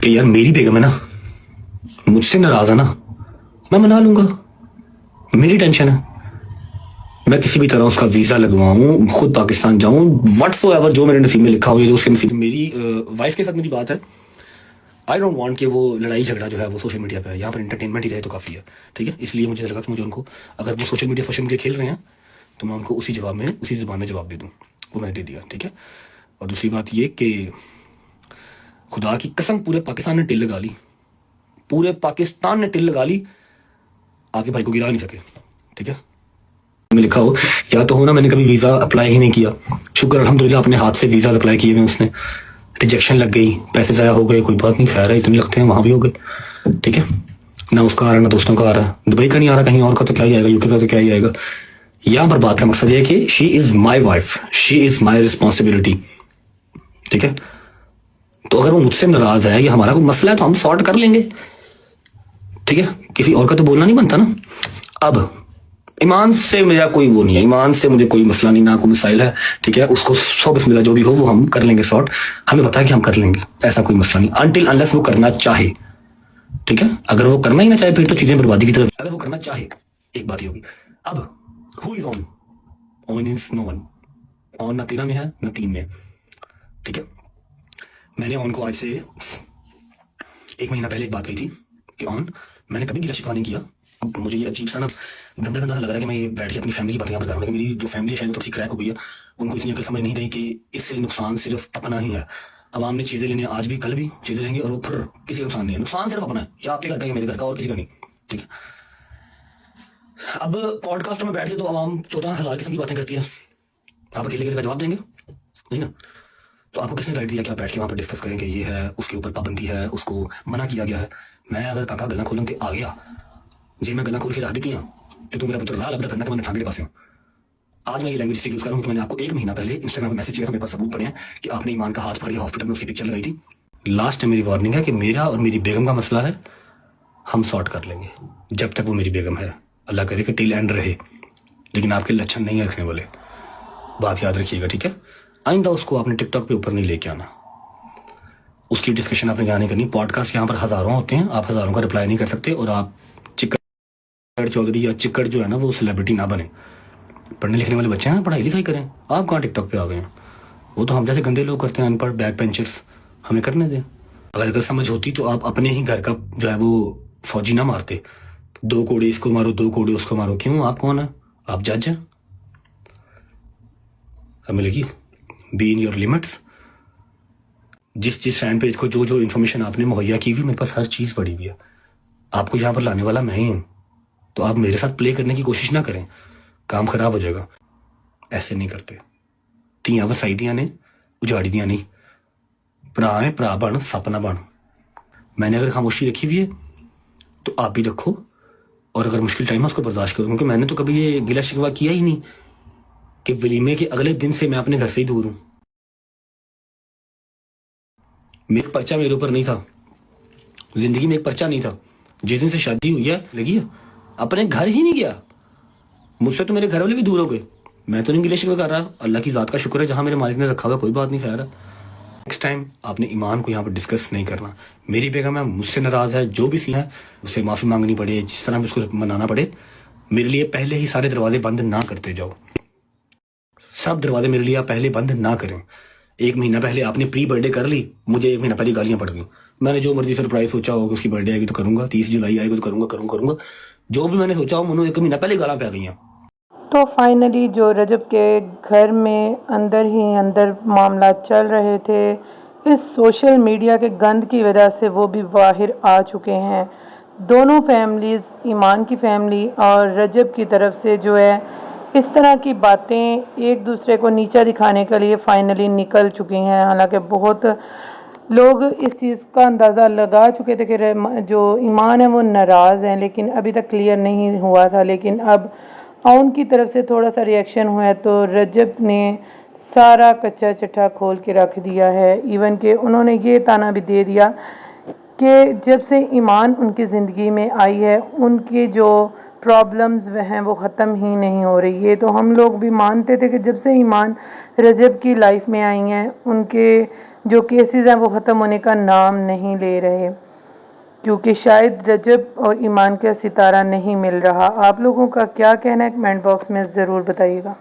कि यार मेरी बेगम है ना, मुझसे नाराज है ना, मैं मना लूंगा, मेरी टेंशन है। मैं किसी भी तरह उसका वीजा लगवाऊं, खुद पाकिस्तान जाऊं, व्हाट्सोएवर जो मेरे नसीब में लिखा हो, ये उसके नसीब में। मेरी वाइफ के साथ मेरी बात है। आई डोंट वांट कि वो लड़ाई झगड़ा जो है वो सोशल मीडिया पे है। यहाँ पर इंटरटेनमेंट ही रहे तो काफ़ी है, ठीक है। इसलिए मुझे लगा कि मुझे उनको, अगर वो सोशल मीडिया खेल रहे हैं तो मैं उनको उसी जवाब में, उसी ज़ुबान में जवाब दे दूँ। वो मैंने दे दिया, ठीक है। और दूसरी बात ये कि खुदा की कसम पूरे पाकिस्तान ने टिल लगा ली, पूरे पाकिस्तान ने टिल लगा ली, आके भाई को गिरा नहीं सके, ठीक है। में लिखा हो या तो हो ना, मैंने कभी वीज़ा अप्लाई ही नहीं किया। शुक्र अल्हम्दुलिल्लाह अपने हाथ से वीज़ा अप्लाई किए हुए, उसने रिजेक्शन लग गई, पैसे ज़ाया हो गए, कोई बात नहीं, खैर है, इतने लगते हैं, वहाँ भी हो गए, ठीक है। ना उसका आ रहा, ना दोस्तों का आ रहा, दुबई का नहीं आ रहा, कहीं और का तो क्या ही आएगा, यूके का तो क्या ही आएगा। यहाँ पर बात का मकसद है कि she is my wife, she is my responsibility, ठीक है। तो अगर वो मुझसे नाराज है, या हमारा कोई मसला है तो हम सॉर्ट कर लेंगे, ठीक है। किसी और का तो बोलना नहीं बनता ना। अब ईमान से मेरा कोई वो नहीं है, ईमान से मुझे कोई मसला नहीं, ना कोई मिसाइल है, ठीक है। उसको सौ बिस्मिल्लाह जो भी हो वो हम कर लेंगे सॉर्ट, हमें पता है कि हम कर लेंगे, ऐसा कोई मसला नहीं, अनटिल अनलेस वो करना चाहे, ठीक है। अगर वो करना ही ना चाहे फिर तो चीजें बर्बादी की तरफ। अगर वो करना चाहे, एक बात ही होगी। अब who is on? On is no one. On ना 13 में है ना 3 में, ठीक है। मैंने ऑन को आज से 1 महीना पहले एक बात कही थी कि ऑन, मैंने कभी गिला शिकवा नहीं किया। अब मुझे ये अजीब सा ना, गंदा गंदा लग रहा है कि मैं ये बैठ के अपनी फैमिली की बातें यहाँ पर कर रहा हूँ, लेकिन मेरी जो फैमिली है शायद थोड़ी सी क्रैक हो गई है। उनको इतनी अकल समझ नहीं रही कि इससे नुकसान सिर्फ अपना ही है। आवाम ने चीज़ें लेनी है, आज भी कल भी चीज़ें लेंगे, और वो फिर किसी का नुकसान नहीं है, नुकसान सिर्फ अपना है, या आपके घर का या मेरे घर का, और किसी का नहीं, ठीक है। अब पॉडकास्ट में बैठ के तो आवाम 14,000 किस्म की बातें करती है, आप अकेले अकेले का जवाब देंगे नहीं ना। तो आपको किसने राइट दिया कि आप बैठ के वहाँ पर डिस्कस करें कि ये है, उसके ऊपर पाबंदी है, उसको मना किया गया है। मैं अगर काका गला खोलन के आ गया जी, मैं गला खोल के रख देती हूँ तो तुम मेरा पुत्र लाल अब करना कि मैंने ठाके के पास हूँ। आज मैं ये लैंग्वेज यूज कर रहा हूँ कि मैंने आपको 1 महीना पहले इंस्टाग्राम पर मैसेज किया था, मेरे पास सबूत पड़े हैं कि आपने ईमान का हाथ पकड़ के हॉस्पिटल में उसकी पिक्चर लगाई थी। लास्ट टाइम मेरी वार्निंग है कि मेरा और मेरी बेगम का मसला है, हम सॉर्ट कर लेंगे जब तक वो मेरी बेगम है। अल्लाह करे कि टिल एंड रहे, लेकिन आपके लक्षण नहीं रखने वाले, बात याद रखिएगा, ठीक है। आइंदा उसको आपने टिकटॉक पे ऊपर नहीं लेके आना, उसकी डिस्कशन आपने यहाँ नहीं करनी। पॉडकास्ट यहाँ पर हज़ारों होते हैं, आप हज़ारों का रिप्लाई नहीं कर सकते, और आप चिक्कड़ चौधरी या चिक्कड़ जो है ना वो सेलिब्रिटी ना बने। पढ़ने लिखने वाले बच्चे हैं, पढ़ाई लिखाई करें। आप कहाँ टिकटॉक पे आ गए हैं? वो तो हम जैसे गंदे लोग करते हैं, अनपढ़ बैक बेंचर्स, हमें करने दें। अगर समझ होती तो आप अपने ही घर का जो है वो फौजी ना मारते, 2 कोड़े इसको मारो 2 कोड़े उसको मारो। क्यों? आप कौन है? आप जज हैं? हमें लगी बी इन योर लिमिट्स। जिस फैन पेज को जो जो इन्फॉर्मेशन आपने मुहैया की हुई, मेरे पास हर चीज़ पड़ी हुई है। आपको यहाँ पर लाने वाला मैं ही हूँ, तो आप मेरे साथ प्ले करने की कोशिश ना करें, काम खराब हो जाएगा। ऐसे नहीं करते। ਧੀਆਂ ਵਸਾਈ ਦੀਆਂ ने, उजाड़ी दियाँ नहीं। भरा है भरा बन, सप ना बन। मैंने अगर खामोशी रखी हुई है तो आप भी रखो, और अगर मुश्किल टाइम है उसको बर्दाश्त करो, क्योंकि मैंने तो कभी ये गिला शिकवा किया ही नहीं कि वलीमे के अगले दिन से मैं अपने घर से ही दूर हूँ। मेरा पर्चा मेरे ऊपर नहीं था, जिंदगी में एक पर्चा नहीं था। जिस दिन से शादी हुई है लगी है, अपने घर ही नहीं गया। मुझसे तो मेरे घर वाले भी दूर हो गए, मैं तो नहीं गिले शिकवे कर रहा। अल्लाह की ज़ात का शुक्र है, जहाँ मेरे मालिक ने रखा हुआ, कोई बात नहीं, खैर है। नेक्स्ट टाइम आपने ईमान को यहाँ पर डिस्कस नहीं करना। मेरी बेगम है, मुझसे नाराज़ है, जो भी सी है उससे माफ़ी मांगनी पड़े, जिस तरह भी उसको मनाना पड़े। मेरे लिए पहले ही सारे दरवाजे बंद ना करते जाओ, सब दरवाजे मेरे लिए आप पहले बंद ना करें। 1 महीना पहले आपने प्री बर्थडे कर ली, मुझे 1 महीना पहले गालियाँ पड़ गई। मैंने जो मर्जी सरप्राइज सोचा होगा, उसकी बर्थडे आएगी तो करूँगा, 30 जुलाई आएगी तो करूँगा। जो भी मैंने सोचा हो, मैंने 1 महीना पहले गाला पे आ गई हैं। तो फाइनली जो रजब के घर में अंदर ही अंदर मामला चल रहे थे, इस सोशल मीडिया के गंद की वजह से वो भी बाहर आ चुके हैं। दोनों फैमिलीज़, ईमान की फैमिली और रजब की तरफ से जो है इस तरह की बातें एक दूसरे को नीचा दिखाने के लिए फाइनली निकल चुकी हैं। हालांकि बहुत लोग इस चीज़ का अंदाज़ा लगा चुके थे कि जो ईमान है वो नाराज़ हैं, लेकिन अभी तक क्लियर नहीं हुआ था। लेकिन अब उनकी तरफ से थोड़ा सा रिएक्शन हुआ है, तो रजब ने सारा कच्चा चिट्ठा खोल के रख दिया है। इवन कि उन्होंने ये ताना भी दे दिया कि जब से ईमान उनकी ज़िंदगी में आई है, उनके जो प्रॉब्लम्स वह हैं वो ख़त्म ही नहीं हो रही है। तो हम लोग भी मानते थे कि जब से ईमान रजब की लाइफ में आई हैं, उनके जो केसेस हैं वो ख़त्म होने का नाम नहीं ले रहे, क्योंकि शायद रजब और ईमान का सितारा नहीं मिल रहा। आप लोगों का क्या कहना है, कमेंट बॉक्स में ज़रूर बताइएगा।